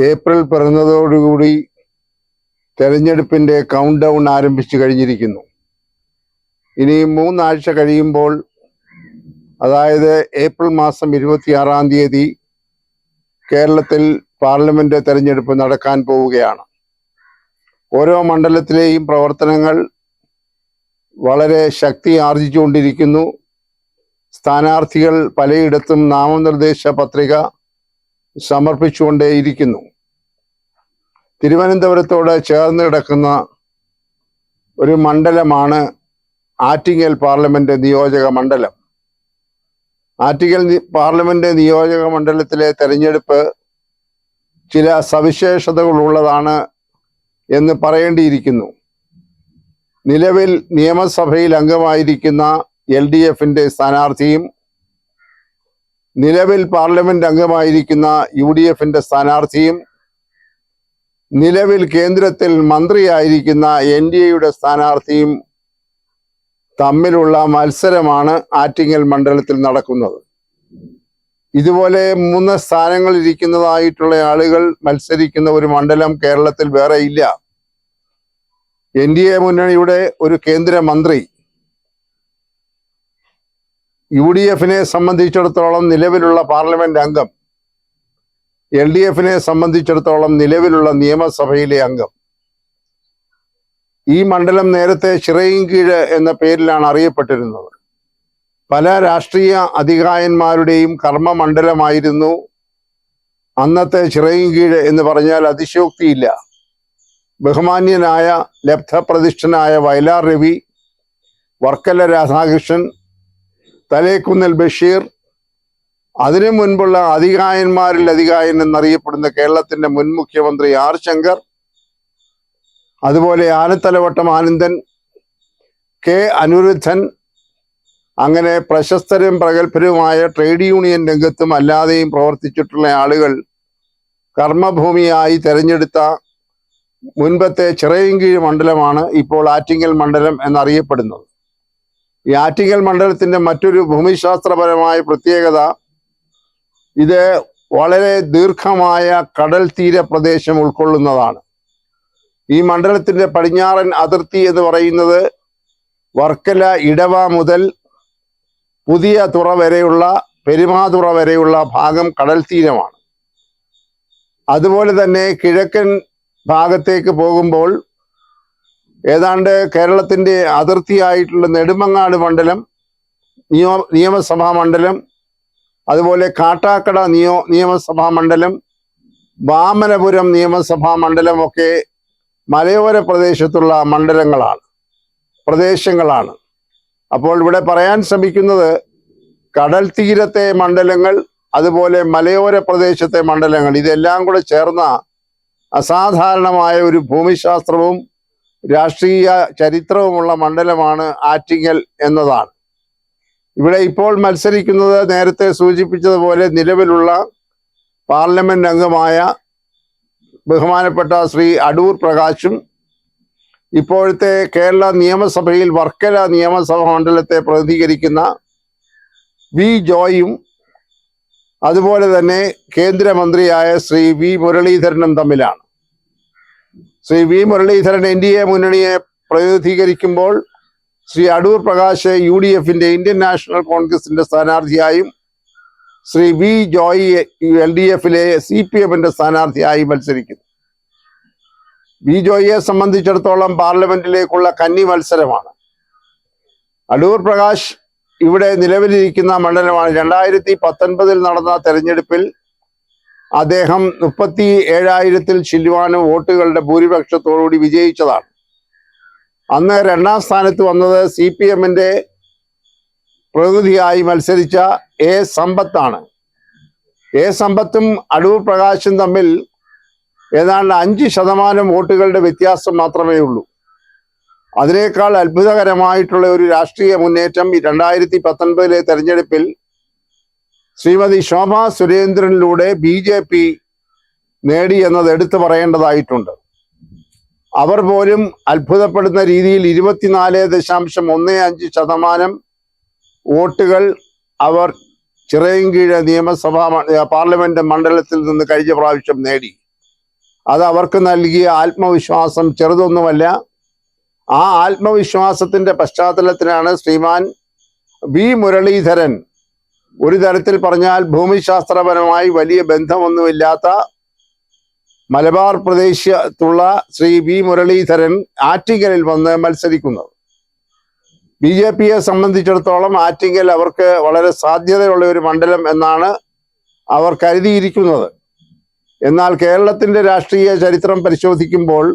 April പിറന്നതോടുകൂടി തെരഞ്ഞെടുപ്പിന്റെ count down ആരംഭിച്ചു കഴിഞ്ഞിരിക്കുന്നു. ഇനി 3 ആഴ്ച കഴിയുമ്പോൾ, അതായത് ഏപ്രിൽ മാസം 26-ാം തീയതി കേരളത്തിൽ പാർലമെന്റ് തെരഞ്ഞെടുപ്പ് നടക്കാൻ പോവുകയാണ്. ഓരോ മണ്ഡലത്തിലെയും പ്രവർത്തനങ്ങൾ വളരെ ശക്തി ആർജിച്ചുകൊണ്ടിരിക്കുന്നു. സ്ഥാനാർത്ഥികൾ പലയിടത്തും നാമനിർദ്ദേശ പത്രിക സമർപ്പിച്ചുകൊണ്ടേയിരിക്കുന്നു. തിരുവനന്തപുരത്തോട് ചേർന്ന് കിടക്കുന്ന ഒരു മണ്ഡലമാണ് ആറ്റിങ്ങൽ പാർലമെന്റ് നിയോജക മണ്ഡലം. ആറ്റിങ്ങൽ പാർലമെന്റ് നിയോജക മണ്ഡലത്തിലെ തെരഞ്ഞെടുപ്പ് ചില സവിശേഷതകളുള്ളതാണ് എന്ന് പറയേണ്ടിയിരിക്കുന്നു. നിലവിൽ നിയമസഭയിൽ അംഗമായിരിക്കുന്ന LDFന്റെ സ്ഥാനാർത്ഥിയും നിലവിൽ പാർലമെന്റ് അംഗമായിരിക്കുന്ന UDFന്റെ സ്ഥാനാർത്ഥിയും നിലവിൽ കേന്ദ്രത്തിൽ മന്ത്രിയായിരിക്കുന്ന NDAയുടെ സ്ഥാനാർത്ഥിയും തമ്മിലുള്ള മത്സരമാണ് ആറ്റിങ്ങൽ മണ്ഡലത്തിൽ നടക്കുന്നത്. ഇതുപോലെ 3 സ്ഥാനങ്ങൾ ഇരിക്കുന്നതായിട്ടുള്ള ആളുകൾ മത്സരിക്കുന്ന ഒരു മണ്ഡലം കേരളത്തിൽ വേറെ ഇല്ല. NDA മുന്നണിയുടെ ഒരു കേന്ദ്രമന്ത്രി, UDFനെ സംബന്ധിച്ചിടത്തോളം നിലവിലുള്ള പാർലമെന്റ് അംഗം, LDFനെ സംബന്ധിച്ചിടത്തോളം നിലവിലുള്ള നിയമസഭയിലെ അംഗം. ഈ മണ്ഡലം നേരത്തെ ചിറയിൻകീഴ് എന്ന പേരിലാണ് അറിയപ്പെട്ടിരുന്നത്. പല രാഷ്ട്രീയ അധികായന്മാരുടെയും കർമ്മമണ്ഡലമായിരുന്നു അന്നത്തെ ചിറയിൻകീഴ് എന്ന് പറഞ്ഞാൽ അതിശയോക്തിയില്ല. ബഹുമാന്യനായ ലബ്ധപ്രതിഷ്ഠനായ വയലാർ രവി, വർക്കല രാധാകൃഷ്ണൻ, തലേക്കുന്നൽ ബഷീർ, അതിനു മുൻപുള്ള അധികായന്മാരിൽ അധികായൻ എന്നറിയപ്പെടുന്ന കേരളത്തിന്റെ മുൻ മുഖ്യമന്ത്രി R ശങ്കർ, അതുപോലെ ആനത്തലവട്ടം ആനന്ദൻ, K അനിരുദ്ധൻ, അങ്ങനെ പ്രശസ്തരും പ്രഗത്ഭരുമായ ട്രേഡ് യൂണിയൻ രംഗത്തും അല്ലാതെയും പ്രവർത്തിച്ചിട്ടുള്ള ആളുകൾ കർമ്മഭൂമിയായി തെരഞ്ഞെടുത്ത മുൻപത്തെ ചിറയിൻകീഴ് മണ്ഡലമാണ് ഇപ്പോൾ ആറ്റിങ്ങൽ മണ്ഡലം എന്നറിയപ്പെടുന്നത്. ഈ ആറ്റിങ്ങൽ മണ്ഡലത്തിന്റെ മറ്റൊരു ഭൂമിശാസ്ത്രപരമായ പ്രത്യേകത, ഇത് വളരെ ദീർഘമായ കടൽ തീര പ്രദേശം ഉൾക്കൊള്ളുന്നതാണ്. ഈ മണ്ഡലത്തിന്റെ പടിഞ്ഞാറൻ അതിർത്തി എന്ന് പറയുന്നത് വർക്കല ഇടവ മുതൽ പുതിയ തുറ വരെയുള്ള, പെരുമാതുറ വരെയുള്ള ഭാഗം കടൽ തീരമാണ്. അതുപോലെ തന്നെ കിഴക്കൻ ഭാഗത്തേക്ക് പോകുമ്പോൾ ഏതാണ്ട് കേരളത്തിന്റെ അതിർത്തിയായിട്ടുള്ള നെടുമങ്ങാട് മണ്ഡലം നിയമസഭാ മണ്ഡലം, അതുപോലെ കാട്ടാക്കട നിയമസഭാ മണ്ഡലം, വാമനപുരം നിയമസഭാ മണ്ഡലം ഒക്കെ മലയോര പ്രദേശത്തുള്ള പ്രദേശങ്ങളാണ്. അപ്പോൾ ഇവിടെ പറയാൻ ശ്രമിക്കുന്നത്, കടൽ തീരത്തെ മണ്ഡലങ്ങൾ, അതുപോലെ മലയോര പ്രദേശത്തെ മണ്ഡലങ്ങൾ, ഇതെല്ലാം കൂടെ ചേർന്ന അസാധാരണമായ ഒരു ഭൂമിശാസ്ത്രവും രാഷ്ട്രീയ ചരിത്രവുമുള്ള മണ്ഡലമാണ് ആറ്റിങ്ങൽ എന്നതാണ്. ഇവിടെ ഇപ്പോൾ മത്സരിക്കുന്നത് നേരത്തെ സൂചിപ്പിച്ചതുപോലെ നിലവിലുള്ള പാർലമെന്റ് അംഗമായ ബഹുമാനപ്പെട്ട ശ്രീ അടൂർ പ്രകാശും, ഇപ്പോഴത്തെ കേരള നിയമസഭയിൽ വർക്കല നിയമസഭാ മണ്ഡലത്തെ പ്രതിനിധീകരിക്കുന്ന V ജോയും, അതുപോലെ തന്നെ കേന്ദ്രമന്ത്രിയായ ശ്രീ V മുരളീധരനും തമ്മിലാണ്. ശ്രീ V മുരളീധരൻ NDA മുന്നണിയെ പ്രതിനിധീകരിക്കുമ്പോൾ ശ്രീ അടൂർ പ്രകാശ് UDFന്റെ ഇന്ത്യൻ നാഷണൽ കോൺഗ്രസിന്റെ സ്ഥാനാർത്ഥിയായും ശ്രീ V ജോയി LDFലെ CPMന്റെ സ്ഥാനാർത്ഥിയായി മത്സരിക്കുന്നു. V ജോയിയെ സംബന്ധിച്ചിടത്തോളം പാർലമെന്റിലേക്കുള്ള കന്നി മത്സരമാണ്. അടൂർ പ്രകാശ് ഇവിടെ നിലവിലിരിക്കുന്ന മണ്ഡലമാണ്. 2019 നടന്ന തെരഞ്ഞെടുപ്പിൽ അദ്ദേഹം 37,000-ൽ ചില്ലുവാനും വോട്ടുകളുടെ ഭൂരിപക്ഷത്തോടുകൂടി വിജയിച്ചതാണ്. അന്ന് 2ാം സ്ഥാനത്ത് വന്നത് CPMന്റെ പ്രതിനിധിയായി മത്സരിച്ച A സമ്പത്താണ്. A സമ്പത്തും അടൂർ പ്രകാശും തമ്മിൽ ഏതാണ്ട് 5% വോട്ടുകളുടെ വ്യത്യാസം മാത്രമേ ഉള്ളൂ. അതിനേക്കാൾ അത്ഭുതകരമായിട്ടുള്ള ഒരു രാഷ്ട്രീയ മുന്നേറ്റം 2019 തെരഞ്ഞെടുപ്പിൽ ശ്രീമതി ശോഭ സുരേന്ദ്രനിലൂടെ BJP നേടി എന്നത് എടുത്തു പറയേണ്ടതായിട്ടുണ്ട്. അവർ പോലും അത്ഭുതപ്പെടുന്ന രീതിയിൽ 24.15% വോട്ടുകൾ അവർ ചിറയിൻകീഴ് പാർലമെന്റ് മണ്ഡലത്തിൽ നിന്ന് കഴിഞ്ഞ പ്രാവശ്യം നേടി. അത് അവർക്ക് നൽകിയ ആത്മവിശ്വാസം ചെറുതൊന്നുമല്ല. ആ ആത്മവിശ്വാസത്തിന്റെ പശ്ചാത്തലത്തിലാണ് ശ്രീമാൻ വി മുരളീധരൻ, ഒരു തരത്തിൽ പറഞ്ഞാൽ ഭൂമിശാസ്ത്രപരമായി വലിയ ബന്ധമൊന്നുമില്ലാത്ത മലബാർ പ്രദേശത്തുള്ള ശ്രീ വി മുരളീധരൻ ആറ്റിങ്ങലിൽ വന്ന് മത്സരിക്കുന്നത്. BJPയെ സംബന്ധിച്ചിടത്തോളം ആറ്റിങ്ങൽ അവർക്ക് വളരെ സാധ്യതയുള്ള ഒരു മണ്ഡലം എന്നാണ് അവർ കരുതിയിരിക്കുന്നത്. എന്നാൽ കേരളത്തിന്റെ രാഷ്ട്രീയ ചരിത്രം പരിശോധിക്കുമ്പോൾ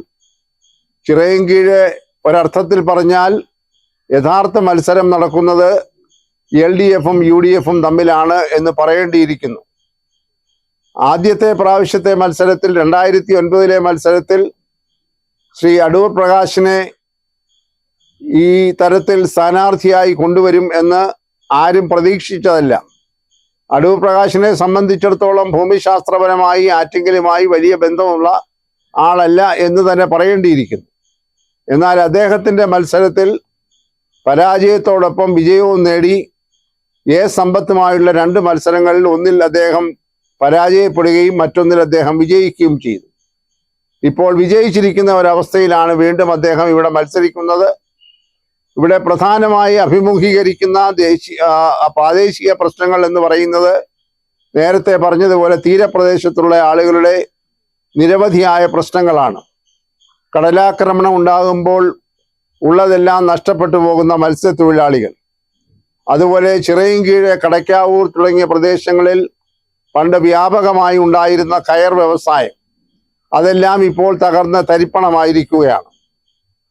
ചിറയൻകീഴ് ഒരർത്ഥത്തിൽ പറഞ്ഞാൽ യഥാർത്ഥ മത്സരം നടക്കുന്നത് LDFും UDFും തമ്മിലാണ് എന്ന് പറയേണ്ടിയിരിക്കുന്നു. ആദ്യത്തെ പ്രാവശ്യത്തെ മത്സരത്തിൽ 2009 മത്സരത്തിൽ ശ്രീ അടൂർ പ്രകാശിനെ ഈ തരത്തിൽ സ്ഥാനാർത്ഥിയായി കൊണ്ടുവരും എന്ന് ആരും പ്രതീക്ഷിച്ചതല്ല. അടൂർ പ്രകാശിനെ സംബന്ധിച്ചിടത്തോളം ഭൂമിശാസ്ത്രപരമായി ആറ്റിങ്ങലുമായി വലിയ ബന്ധമുള്ള ആളല്ല എന്ന് തന്നെ പറയേണ്ടിയിരിക്കുന്നു. എന്നാൽ അദ്ദേഹത്തിന്റെ മത്സരത്തിൽ പരാജയത്തോടൊപ്പം വിജയവും നേടി സമ്പത്തുമായുള്ള 2 മത്സരങ്ങളിൽ ഒന്നിൽ അദ്ദേഹം പരാജയപ്പെടുകയും മറ്റൊന്നിൽ അദ്ദേഹം വിജയിക്കുകയും ചെയ്തു. ഇപ്പോൾ വിജയിച്ചിരിക്കുന്ന ഒരവസ്ഥയിലാണ് വീണ്ടും അദ്ദേഹം ഇവിടെ മത്സരിക്കുന്നത്. ഇവിടെ പ്രധാനമായി അഭിമുഖീകരിക്കുന്ന പ്രാദേശിക പ്രശ്നങ്ങൾ എന്ന് പറയുന്നത് നേരത്തെ പറഞ്ഞതുപോലെ തീരപ്രദേശത്തുള്ള ആളുകളുടെ നിരവധിയായ പ്രശ്നങ്ങളാണ്. കടലാക്രമണം ഉണ്ടാകുമ്പോൾ ഉള്ളതെല്ലാം നഷ്ടപ്പെട്ടു പോകുന്ന മത്സ്യത്തൊഴിലാളികൾ, അതുപോലെ ചിറയൻകീഴ്, കടയ്ക്കാവൂർ തുടങ്ങിയ പ്രദേശങ്ങളിൽ പണ്ട് വ്യാപകമായി ഉണ്ടായിരുന്ന കയർ വ്യവസായം, അതെല്ലാം ഇപ്പോൾ തകർന്ന് തരിപ്പണമായിരിക്കുകയാണ്.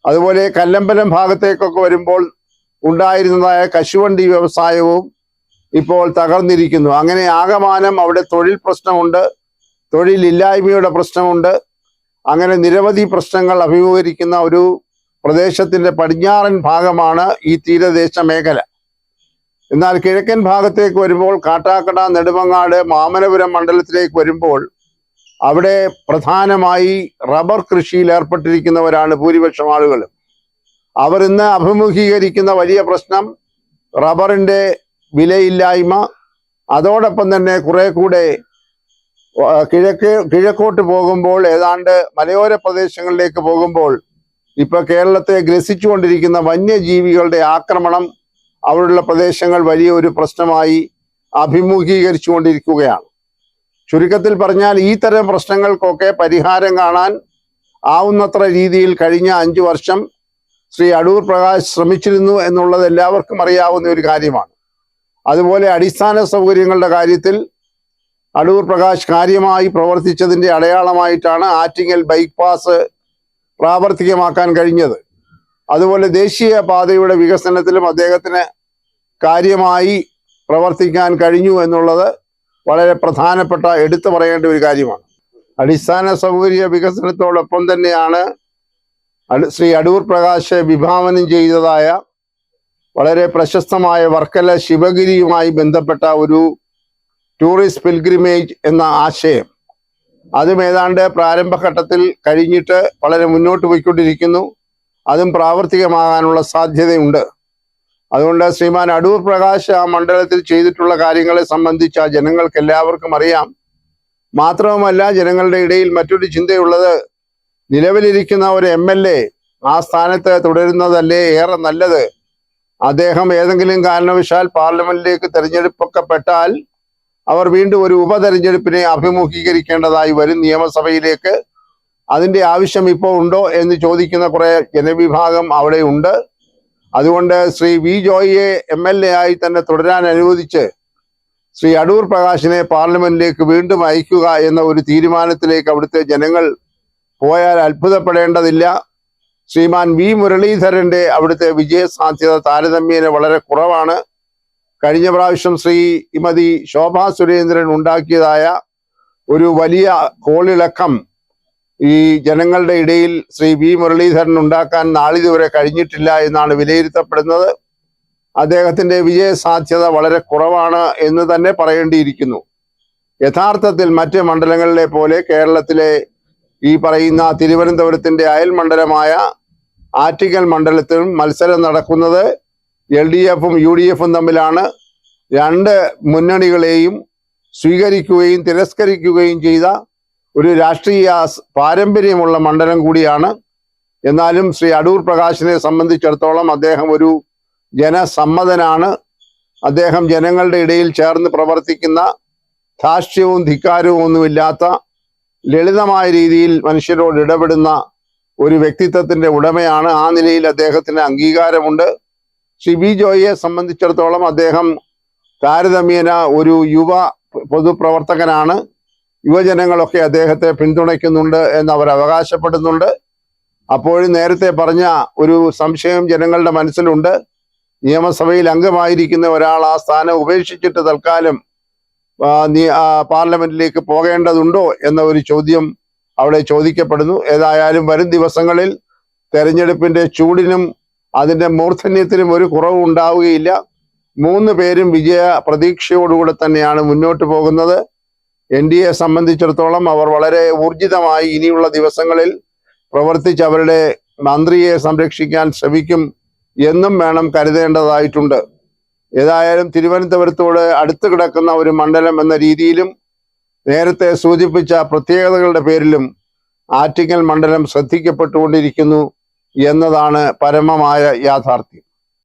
അതുപോലെ കല്ലമ്പലം ഭാഗത്തേക്കൊക്കെ വരുമ്പോൾ ഉണ്ടായിരുന്നതായ കശുവണ്ടി വ്യവസായവും ഇപ്പോൾ തകർന്നിരിക്കുന്നു. അങ്ങനെ ആകമാനം അവിടെ തൊഴിൽ പ്രശ്നമുണ്ട്, തൊഴിലില്ലായ്മയുടെ പ്രശ്നമുണ്ട്. അങ്ങനെ നിരവധി പ്രശ്നങ്ങൾ അഭിമുഖീകരിക്കുന്ന ഒരു പ്രദേശത്തിന്റെ പടിഞ്ഞാറൻ ഭാഗമാണ് ഈ തീരദേശ മേഖല. എന്നാൽ കിഴക്കൻ ഭാഗത്തേക്ക് വരുമ്പോൾ കാട്ടാക്കട, നെടുമങ്ങാട്, മാമനപുരം മണ്ഡലത്തിലേക്ക് വരുമ്പോൾ അവിടെ പ്രധാനമായി റബ്ബർ കൃഷിയിൽ ഏർപ്പെട്ടിരിക്കുന്നവരാണ് ഭൂരിപക്ഷം ആളുകളും. അവർ ഇന്ന് അഭിമുഖീകരിക്കുന്ന വലിയ പ്രശ്നം റബ്ബറിന്റെ വിലയില്ലായ്മ, അതോടൊപ്പം തന്നെ കുറെ കൂടെ കിഴക്കോട്ട് പോകുമ്പോൾ ഏതാണ്ട് മലയോര പ്രദേശങ്ങളിലേക്ക് പോകുമ്പോൾ ഇപ്പൊ കേരളത്തെ ഗ്രസിച്ചുകൊണ്ടിരിക്കുന്ന വന്യജീവികളുടെ ആക്രമണം അവിടെയുള്ള പ്രദേശങ്ങൾ വലിയൊരു പ്രശ്നമായി അഭിമുഖീകരിച്ചു കൊണ്ടിരിക്കുകയാണ്. ചുരുക്കത്തിൽ പറഞ്ഞാൽ ഈ തരം പ്രശ്നങ്ങൾക്കൊക്കെ പരിഹാരം കാണാൻ ആവുന്നത്ര രീതിയിൽ കഴിഞ്ഞ 5 വർഷം ശ്രീ അടൂർ പ്രകാശ് ശ്രമിച്ചിരുന്നു എന്നുള്ളത് എല്ലാവർക്കും അറിയാവുന്ന ഒരു കാര്യമാണ്. അതുപോലെ അടിസ്ഥാന സൗകര്യങ്ങളുടെ കാര്യത്തിൽ അടൂർ പ്രകാശ് കാര്യമായി പ്രവർത്തിച്ചതിന്റെ അടയാളമായിട്ടാണ് ആറ്റിങ്ങൽ ബൈപ്പാസ് പ്രാവർത്തികമാക്കാൻ കഴിഞ്ഞത്. അതുപോലെ ദേശീയ പാതയുടെ വികസനത്തിലും അദ്ദേഹത്തിന് കാര്യമായി പ്രവർത്തിക്കാൻ കഴിഞ്ഞു എന്നുള്ളത് വളരെ പ്രധാനപ്പെട്ട എടുത്തു പറയേണ്ട ഒരു കാര്യമാണ്. അടിസ്ഥാന സൗകര്യ വികസനത്തോടൊപ്പം തന്നെയാണ് ശ്രീ അടൂർ പ്രകാശ് വിഭാവനം ചെയ്തതായ വളരെ പ്രശസ്തമായ വർക്കല ശിവഗിരിയുമായി ബന്ധപ്പെട്ട ഒരു ടൂറിസ്റ്റ് പിൽഗ്രിമേജ് എന്ന ആശയം. അതും ഏതാണ്ട് പ്രാരംഭഘട്ടത്തിൽ കഴിഞ്ഞിട്ട് വളരെ മുന്നോട്ട് പോയിക്കൊണ്ടിരിക്കുന്നു. അതും പ്രാവർത്തികമാകാനുള്ള സാധ്യതയുണ്ട്. അതുകൊണ്ട് ശ്രീമാൻ അടൂർ പ്രകാശ് ആ മണ്ഡലത്തിൽ ചെയ്തിട്ടുള്ള കാര്യങ്ങളെ സംബന്ധിച്ച് ആ ജനങ്ങൾക്ക് എല്ലാവർക്കും അറിയാം. മാത്രവുമല്ല, ജനങ്ങളുടെ ഇടയിൽ മറ്റൊരു ചിന്തയുള്ളത്, നിലവിലിരിക്കുന്ന ഒരു MLA ആ സ്ഥാനത്ത് തുടരുന്നതല്ലേ ഏറെ നല്ലത്. അദ്ദേഹം ഏതെങ്കിലും കാരണവശാൽ പാർലമെന്റിലേക്ക് തെരഞ്ഞെടുക്കപ്പെട്ടാൽ അവർ വീണ്ടും ഒരു ഉപതെരഞ്ഞെടുപ്പിനെ അഭിമുഖീകരിക്കേണ്ടതായി വരും നിയമസഭയിലേക്ക്. അതിന്റെ ആവശ്യം ഇപ്പോൾ ഉണ്ടോ എന്ന് ചോദിക്കുന്ന കുറെ ജനവിഭാഗം അവിടെ ഉണ്ട്. അതുകൊണ്ട് ശ്രീ വി ജോയിയെ MLA ആയി തന്നെ തുടരാൻ അനുവദിച്ച് ശ്രീ അടൂർ പ്രകാശിനെ പാർലമെന്റിലേക്ക് വീണ്ടും അയക്കുക എന്ന ഒരു തീരുമാനത്തിലേക്ക് അവിടുത്തെ ജനങ്ങൾ പോയാൽ അത്ഭുതപ്പെടേണ്ടതില്ല. ശ്രീമാൻ വി മുരളീധരന്റെ അവിടുത്തെ വിജയ സാധ്യത താരതമ്യേന വളരെ കുറവാണ്. കഴിഞ്ഞ പ്രാവശ്യം ശ്രീമതി ശോഭാ സുരേന്ദ്രൻ ഉണ്ടാക്കിയതായ ഒരു വലിയ കോളിളക്കം ഈ ജനങ്ങളുടെ ഇടയിൽ ശ്രീ വി മുരളീധരൻ ഉണ്ടാക്കാൻ നാളിതുവരെ കഴിഞ്ഞിട്ടില്ല എന്നാണ് വിലയിരുത്തപ്പെടുന്നത്. അദ്ദേഹത്തിന്റെ വിജയ സാധ്യത വളരെ കുറവാണ് എന്ന് തന്നെ പറയേണ്ടിയിരിക്കുന്നു. യഥാർത്ഥത്തിൽ മറ്റ് മണ്ഡലങ്ങളിലെ പോലെ കേരളത്തിലെ ഈ പറയുന്ന തിരുവനന്തപുരത്തിന്റെ അയൽ മണ്ഡലമായ ആറ്റിങ്ങൽ മണ്ഡലത്തിലും മത്സരം നടക്കുന്നത് LDFും UDFും തമ്മിലാണ്. 2 മുന്നണികളെയും സ്വീകരിക്കുകയും തിരസ്കരിക്കുകയും ചെയ്ത ഒരു രാഷ്ട്രീയ പാരമ്പര്യമുള്ള മണ്ഡലം കൂടിയാണ്. എന്നാലും ശ്രീ അടൂർ പ്രകാശിനെ സംബന്ധിച്ചിടത്തോളം അദ്ദേഹം ഒരു ജനസമ്മതനാണ്. അദ്ദേഹം ജനങ്ങളുടെ ഇടയിൽ ചേർന്ന് പ്രവർത്തിക്കുന്ന, ധാർഷ്ട്യവും ധിക്കാരവും ഒന്നുമില്ലാത്ത, ലളിതമായ രീതിയിൽ മനുഷ്യരോട് ഇടപെടുന്ന ഒരു വ്യക്തിത്വത്തിന്റെ ഉടമയാണ്. ആ നിലയിൽ അദ്ദേഹത്തിന് അംഗീകാരമുണ്ട്. ശ്രീ വി ജോയിയെ സംബന്ധിച്ചിടത്തോളം അദ്ദേഹം താരതമ്യേന ഒരു യുവ പൊതുപ്രവർത്തകനാണ്. യുവജനങ്ങളൊക്കെ അദ്ദേഹത്തെ പിന്തുണയ്ക്കുന്നുണ്ട് എന്ന് അവർ അവകാശപ്പെടുന്നുണ്ട്. അപ്പോഴും നേരത്തെ പറഞ്ഞ ഒരു സംശയം ജനങ്ങളുടെ മനസ്സിലുണ്ട്. നിയമസഭയിൽ അംഗമായിരിക്കുന്ന ഒരാൾ ആ സ്ഥാനം ഉപേക്ഷിച്ചിട്ട് തൽക്കാലം പാർലമെന്റിലേക്ക് പോകേണ്ടതുണ്ടോ എന്ന ഒരു ചോദ്യം അവിടെ ചോദിക്കപ്പെടുന്നു. ഏതായാലും വരും ദിവസങ്ങളിൽ തെരഞ്ഞെടുപ്പിന്റെ ചൂടിനും അതിന്റെ മൂർധന്യത്തിനും ഒരു കുറവും ഉണ്ടാവുകയില്ല. 3 പേരും വിജയ പ്രതീക്ഷയോടുകൂടെ തന്നെയാണ് മുന്നോട്ട് പോകുന്നത്. NDA സംബന്ധിച്ചിടത്തോളം അവർ വളരെ ഊർജിതമായി ഇനിയുള്ള ദിവസങ്ങളിൽ പ്രവർത്തിച്ച് അവരുടെ മന്ത്രിയെ സംരക്ഷിക്കാൻ ശ്രമിക്കും എന്നും വേണം കരുതേണ്ടതായിട്ടുണ്ട്. ഏതായാലും തിരുവനന്തപുരത്തോട് അടുത്ത് കിടക്കുന്ന ഒരു മണ്ഡലം എന്ന രീതിയിലും നേരത്തെ സൂചിപ്പിച്ച പ്രത്യേകതകളുടെ പേരിലും ആറ്റിങ്ങൽ മണ്ഡലം ശ്രദ്ധിക്കപ്പെട്ടുകൊണ്ടിരിക്കുന്നു എന്നതാണ് പരമമായ യാഥാർത്ഥ്യം.